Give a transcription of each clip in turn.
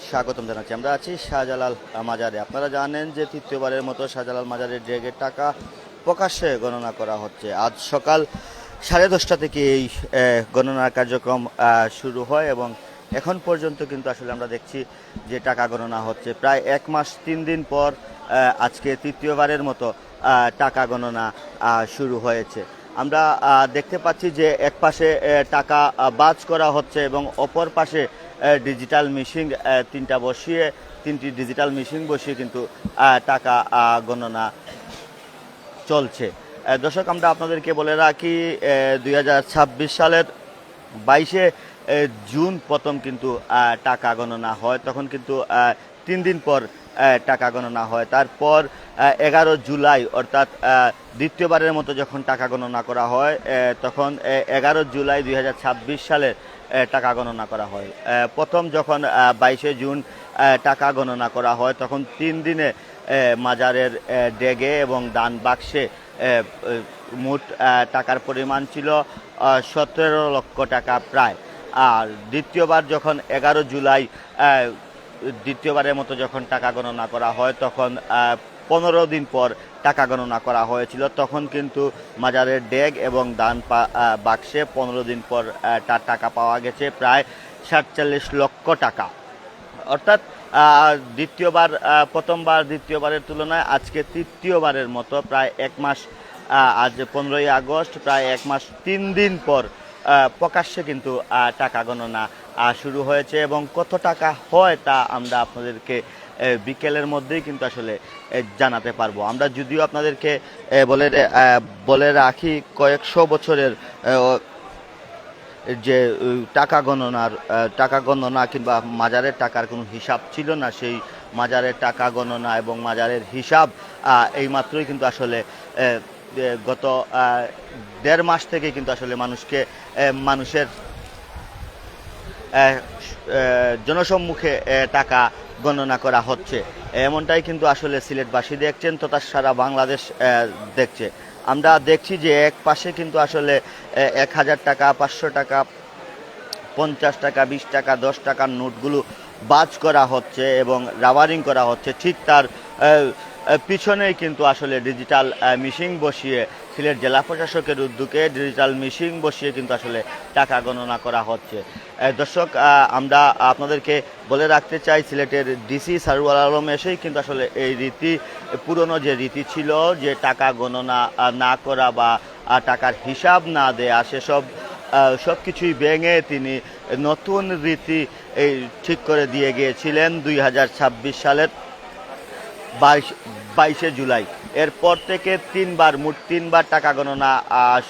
স্বাগতম জানাচ্ছি। আমরা আছি শাহজালাল মাজারে। আপনারা জানেন যে তৃতীয়বারের মতো শাহজালাল মাজারের ড্রেগের টাকা প্রকাশ্যে গণনা করা হচ্ছে। আজ সকাল 10:30 থেকে এই গণনার কার্যক্রম শুরু হয় এবং এখন পর্যন্ত কিন্তু আসলে আমরা দেখছি যে টাকা গণনা হচ্ছে। প্রায় 1 মাস 3 দিন পর আজকে তৃতীয়বারের মতো টাকা গণনা শুরু হয়েছে। আমরা দেখতে পাচ্ছি যে এক পাশে টাকা বাজ করা হচ্ছে এবং অপর পাশে ডিজিটাল মেশিন তিনটি ডিজিটাল মেশিন বসিয়ে কিন্তু টাকা গণনা চলছে। দর্শক, আমরা আপনাদেরকে বলে রাখি 2026 সালের 22শে জুন প্রথম কিন্তু টাকা গণনা হয়। তখন কিন্তু 3 দিন পর টাকা গণনা হয়। তারপর 11 জুলাই অর্থাৎ দ্বিতীয়বারের মতো যখন টাকা গণনা করা হয় তখন 11 জুলাই 2026 সালে টাকা গণনা করা হয়। প্রথম যখন 22শে জুন টাকা গণনা করা হয় তখন 3 দিনে মাজারের ডেগে এবং দান বাক্সে মোট টাকার পরিমাণ ছিল 17 লক্ষ টাকা প্রায়। আর দ্বিতীয়বার যখন 11 জুলাই দ্বিতীয়বারের মতো যখন টাকা গণনা করা হয় তখন 15 দিন পর টাকা গণনা করা হয়েছিল। তখন কিন্তু মাজারের ডেগ এবং দান বাক্সে 15 দিন পর তার টাকা পাওয়া গেছে প্রায় 47 লক্ষ টাকা। অর্থাৎ প্রথমবার দ্বিতীয়বারের তুলনায় আজকে তৃতীয়বারের মতো প্রায় 1 মাস, আজ 15ই আগস্ট, প্রায় 1 মাস 3 দিন পর প্রকাশ্যে কিন্তু টাকা গণনা শুরু হয়েছে এবং কত টাকা হয় তা আমরা আপনাদেরকে বিকেলের মধ্যেই কিন্তু আসলে জানাতে পারবো। আমরা যদিও আপনাদেরকে বলে রাখি কয়েকশো বছরের যে টাকা গণনা কিংবা মাজারের টাকার কোনো হিসাব ছিল না, সেই মাজারের টাকা গণনা এবং মাজারের হিসাব এইমাত্রই কিন্তু আসলে গত 1.5 মাস থেকে কিন্তু আসলে মানুষের জনসম্মুখে টাকা গণনা করা হচ্ছে। এমনটাই কিন্তু আসলে সিলেটবাসী দেখছেন তথা সারা বাংলাদেশ দেখছে। আমরা দেখছি যে এক পাশে কিন্তু আসলে 1000 টাকা, 500 টাকা, 50 টাকা, 20 টাকা, 10 টাকার নোটগুলো বাজ করা হচ্ছে এবং রাবারিং করা হচ্ছে। ঠিক তার পিছনেই কিন্তু আসলে ডিজিটাল মেশিন বসিয়ে সিলেট জেলা প্রশাসকের উদ্যোগে ডিজিটাল মেশিন বসিয়ে কিন্তু আসলে টাকা গণনা করা হচ্ছে। দর্শক, আমরা আপনাদেরকে বলে রাখতে চাই সিলেটের ডিসি সারওয়ার আলম এসেই কিন্তু আসলে এই পুরনো যে রীতি ছিল যে টাকা গণনা না করা বা টাকার হিসাব না দেয়া, সব কিছুই ভেঙে তিনি নতুন রীতি ঠিক করে দিয়ে গিয়েছিলেন 2026 সালের 22শে জুলাই। এরপর থেকে মোট তিনবার টাকা গণনা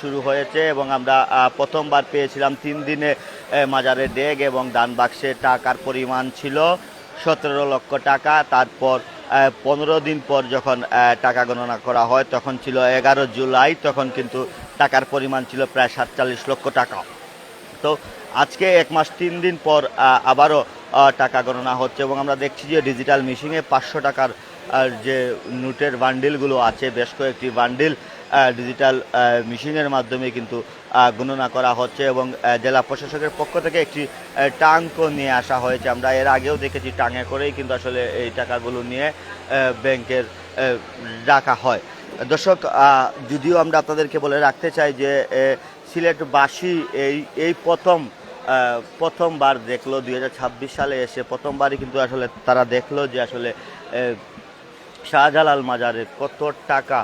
শুরু হয়েছে এবং আমরা প্রথমবার পেয়েছিলাম 3 দিনে মাজারের ডেগ এবং দান বাক্সে টাকার পরিমাণ ছিল 17 লক্ষ টাকা। তারপর 15 দিন পর যখন টাকা গণনা করা হয় তখন ছিল 11 জুলাই, তখন কিন্তু টাকার পরিমাণ ছিল প্রায় 47 লক্ষ টাকা। তো আজকে 1 মাস 3 দিন পর আবারও টাকা গণনা হচ্ছে এবং আমরা দেখছি যে ডিজিটাল মেশিনে 500 টাকার যে নোটের বান্ডিলগুলো আছে, বেশ কয়েকটি বান্ডিল ডিজিটাল মেশিনের মাধ্যমে কিন্তু গণনা করা হচ্ছে এবং জেলা প্রশাসকের পক্ষ থেকে একটি টাঙ্কও নিয়ে আসা হয়েছে। আমরা এর আগেও দেখেছি টাঙে করেই কিন্তু আসলে এই টাকাগুলো নিয়ে ব্যাংকের রাখা হয়। দর্শক, যদিও আমরা আপনাদেরকে বলে রাখতে চাই যে সিলেটবাসী এই প্রথমবার দেখলো 2026 সালে এসে প্রথমবারই কিন্তু আসলে তারা দেখলো যে আসলে শাহজালাল মাজারে কত টাকা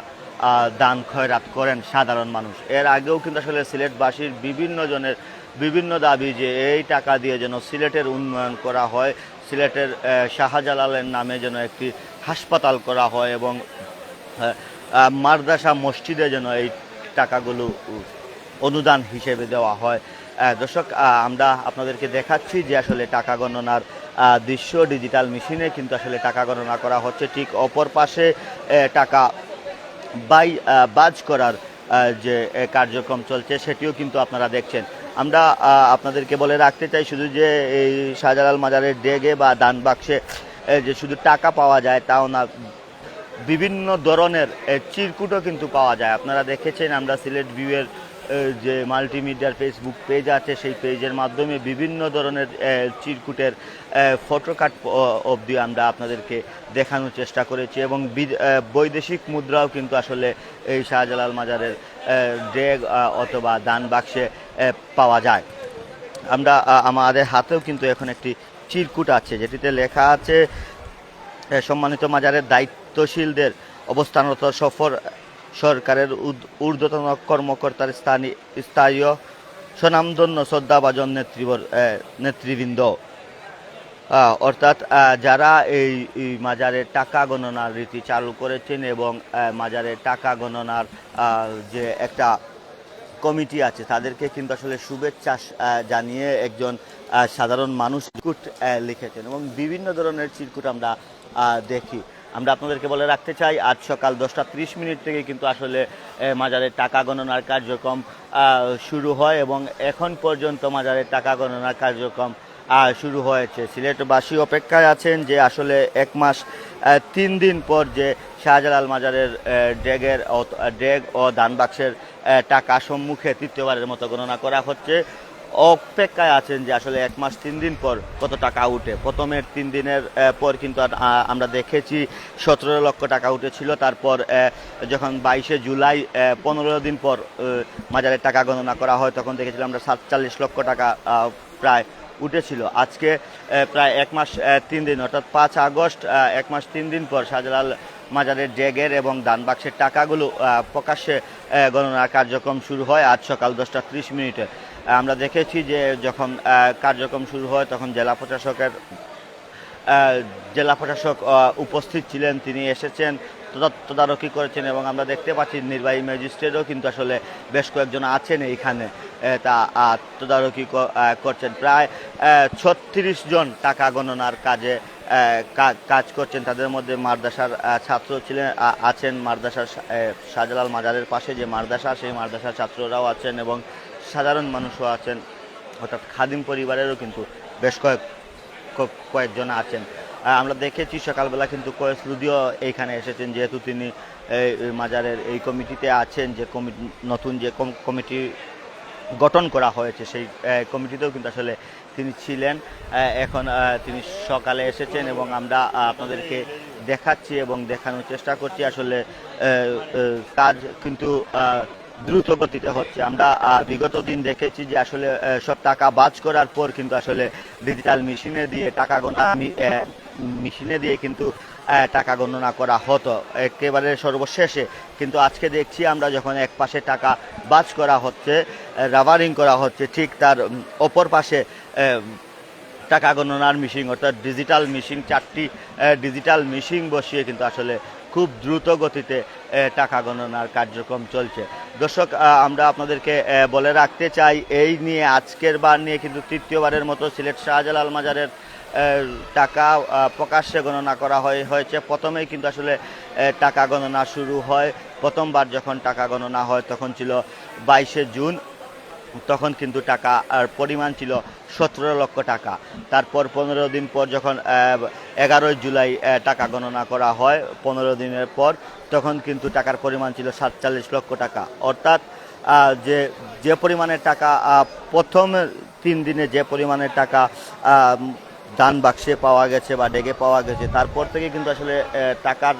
দান খয়রাত করেন সাধারণ মানুষ। এর আগেও কিন্তু আসলে সিলেটবাসীর বিভিন্ন জনের বিভিন্ন দাবি যে এই টাকা দিয়ে যেন সিলেটের উন্নয়ন করা হয়, সিলেটের শাহজালালের নামে যেন একটি হাসপাতাল করা হয় এবং মাদ্রাসা মসজিদে যেন এই টাকাগুলো অনুদান হিসেবে দেওয়া হয়। দর্শক, আমরা আপনাদেরকে দেখাচ্ছি যে আসলে টাকা গণনার দৃশ্য ডিজিটাল মেশিনে কিন্তু আসলে টাকা গণনা করা হচ্ছে। ঠিক অপর পাশে টাকা বাজ করার যে কার্যক্রম চলছে সেটিও কিন্তু আপনারা দেখছেন। আমরা আপনাদেরকে বলে রাখতে চাই শুধু যে এই শাহজালাল মাজারের ডেগে বা দান বাক্সে যে শুধু টাকা পাওয়া যায় তাও না, বিভিন্ন ধরনের চিরকুটও কিন্তু পাওয়া যায়। আপনারা দেখেছেন, আমরা সিলেট ভিউয়ের যে মাল্টিমিডিয়ার ফেসবুক পেজ আছে সেই পেজের মাধ্যমে বিভিন্ন ধরনের চিরকুটের ফটো কাট অবধি আমরা আপনাদেরকে দেখানোর চেষ্টা করেছি এবং বৈদেশিক মুদ্রাও কিন্তু আসলে এই শাহজালাল মাজারের ড্রেগ অথবা দান বাক্সে পাওয়া যায়। আমরা আমাদের হাতেও কিন্তু এখন একটি চিরকুট আছে যেটিতে লেখা আছে সম্মানিত মাজারের দায়িত্বশীলদের অবস্থানরত সফর সরকারের ঊর্ধ্বতন কর্মকর্তার স্থায়ী স্বনামধন্য শ্রদ্ধাভাজন নেতৃবৃন্দ, অর্থাৎ যারা এই মাজারের টাকা গণনার রীতি চালু করেছেন এবং মাজারের টাকা গণনার যে একটা কমিটি আছে তাদেরকে কিন্তু আসলে শুভেচ্ছা জানিয়ে একজন সাধারণ মানুষ চিরকুট লিখেছেন এবং বিভিন্ন ধরনের চিরকুট আমরা দেখি। আমরা আপনাদেরকে বলে রাখতে চাই আজ সকাল 10:30 থেকে কিন্তু আসলে মাজারের টাকা গণনার কার্যক্রম শুরু হয় এবং এখন পর্যন্ত মাজারের টাকা গণনার কার্যক্রম শুরু হয়েছে। সিলেটবাসী অপেক্ষায় আছেন যে আসলে 1 মাস 3 দিন পর যে শাহজালাল মাজারের ড্রেগ ও দান বাক্সের টাকা সম্মুখে তৃতীয়বারের মতো গণনা করা হচ্ছে। অপেক্ষায় আছেন যে আসলে 1 মাস 3 দিন পর কত টাকা উঠে। প্রথমের 3 দিনের পর কিন্তু আমরা দেখেছি 17 লক্ষ টাকা উঠেছিল। তারপর যখন 22শে জুলাই 15 দিন পর মাজারের টাকা গণনা করা হয় তখন দেখেছিলাম আমরা 47 লক্ষ টাকা প্রায় উঠেছিল। আজকে প্রায় 1 মাস 3 দিন অর্থাৎ 5 আগস্ট 1 মাস 3 দিন পর শাহজালাল মাজারের ড্রেগের এবং দান বাক্সের টাকাগুলো প্রকাশ্যে গণনার কার্যক্রম শুরু হয় আজ সকাল 10:30। আমরা দেখেছি যে যখন কার্যক্রম শুরু হয় তখন জেলা প্রশাসক উপস্থিত ছিলেন, তিনি এসেছেন, তদারকি করেছেন এবং আমরা দেখতে পাচ্ছি নির্বাহী ম্যাজিস্ট্রেটও কিন্তু আসলে বেশ কয়েকজন আছেন এইখানে তা তদারকি করছেন। প্রায় 36 জন টাকা গণনার কাজ করছেন। তাদের মধ্যে মাদ্রাসার ছাত্র আছেন, মাদ্রাসার শাহজালাল মাজারের পাশে যে মাদ্রাসা সেই মাদ্রাসার ছাত্ররাও আছেন এবং সাধারণ মানুষও আছেন, অর্থাৎ খাদিম পরিবারেরও কিন্তু বেশ কয়েকজন আছেন। আমরা দেখেছি সকালবেলা কিন্তু কয়েসরুদিও এইখানে এসেছেন, যেহেতু তিনি মাজারের এই কমিটিতে আছেন, যে নতুন যে কমিটি গঠন করা হয়েছে সেই কমিটিতেও কিন্তু আসলে তিনি ছিলেন। এখন তিনি সকালে এসেছেন এবং আমরা আপনাদেরকে দেখাচ্ছি এবং দেখানোর চেষ্টা করছি। আসলে কাজ কিন্তু দ্রুত গতিতে হচ্ছে। আমরা বিগত দিন দেখেছি যে আসলে সব টাকা বাজ করার পর কিন্তু আসলে ডিজিটাল মেশিনে দিয়ে কিন্তু টাকা গণনা করা হতো একেবারে সর্বশেষে, কিন্তু আজকে দেখছি আমরা যখন এক পাশে টাকা বাজ করা হচ্ছে, রাবারিং করা হচ্ছে, ঠিক তার অপর পাশে টাকা গণনার মেশিন অর্থাৎ ডিজিটাল মেশিন 4টি ডিজিটাল মেশিন বসিয়ে কিন্তু আসলে খুব দ্রুত গতিতে টাকা গণনার কার্যক্রম চলছে। দর্শক, আমরা আপনাদেরকে বলে রাখতে চাই এই নিয়ে আজকের বার নিয়ে কিন্তু তৃতীয়বারের মতো সিলেট শাহজালাল মাজারের টাকা প্রকাশ্যে গণনা করা হয়েছে। প্রথমেই কিন্তু আসলে টাকা গণনা শুরু হয়, প্রথমবার যখন টাকা গণনা হয় তখন ছিল 22শে জুন, তখন কিন্তু টাকা আর পরিমাণ ছিল 17 লক্ষ টাকা। তারপর 15 দিন পর যখন 11 জুলাই টাকা গণনা করা হয় 15 দিনের পর, তখন কিন্তু টাকার পরিমাণ ছিল 47 লক্ষ টাকা। অর্থাৎ যে পরিমাণের টাকা প্রথম 3 দিনে যে পরিমাণের টাকা দান বাক্সে পাওয়া গেছে বা ডেগে পাওয়া গেছে, তারপর থেকে কিন্তু আসলে টাকার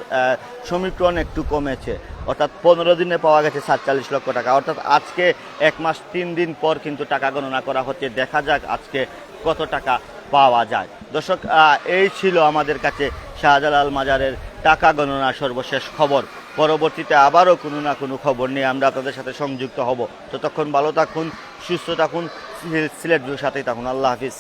সমীকরণ একটু কমেছে। অর্থাৎ 15 দিনে পাওয়া গেছে 47 লক্ষ টাকা। অর্থাৎ আজকে 1 মাস 3 দিন পর কিন্তু টাকা গণনা করা হচ্ছে। দেখা যাক আজকে কত টাকা পাওয়া যায়। দর্শক, এই ছিল আমাদের কাছে শাহজালাল মাজারের টাকা গণনার সর্বশেষ খবর। পরবর্তীতে আবারও কোনো না কোনো খবর নিয়ে আমরা আপনাদের সাথে সংযুক্ত হব। ততক্ষণ ভালো থাকুন, সুস্থ থাকুন, সিলেট ভিউর সাথেই থাকুন। আল্লাহ হাফিজ।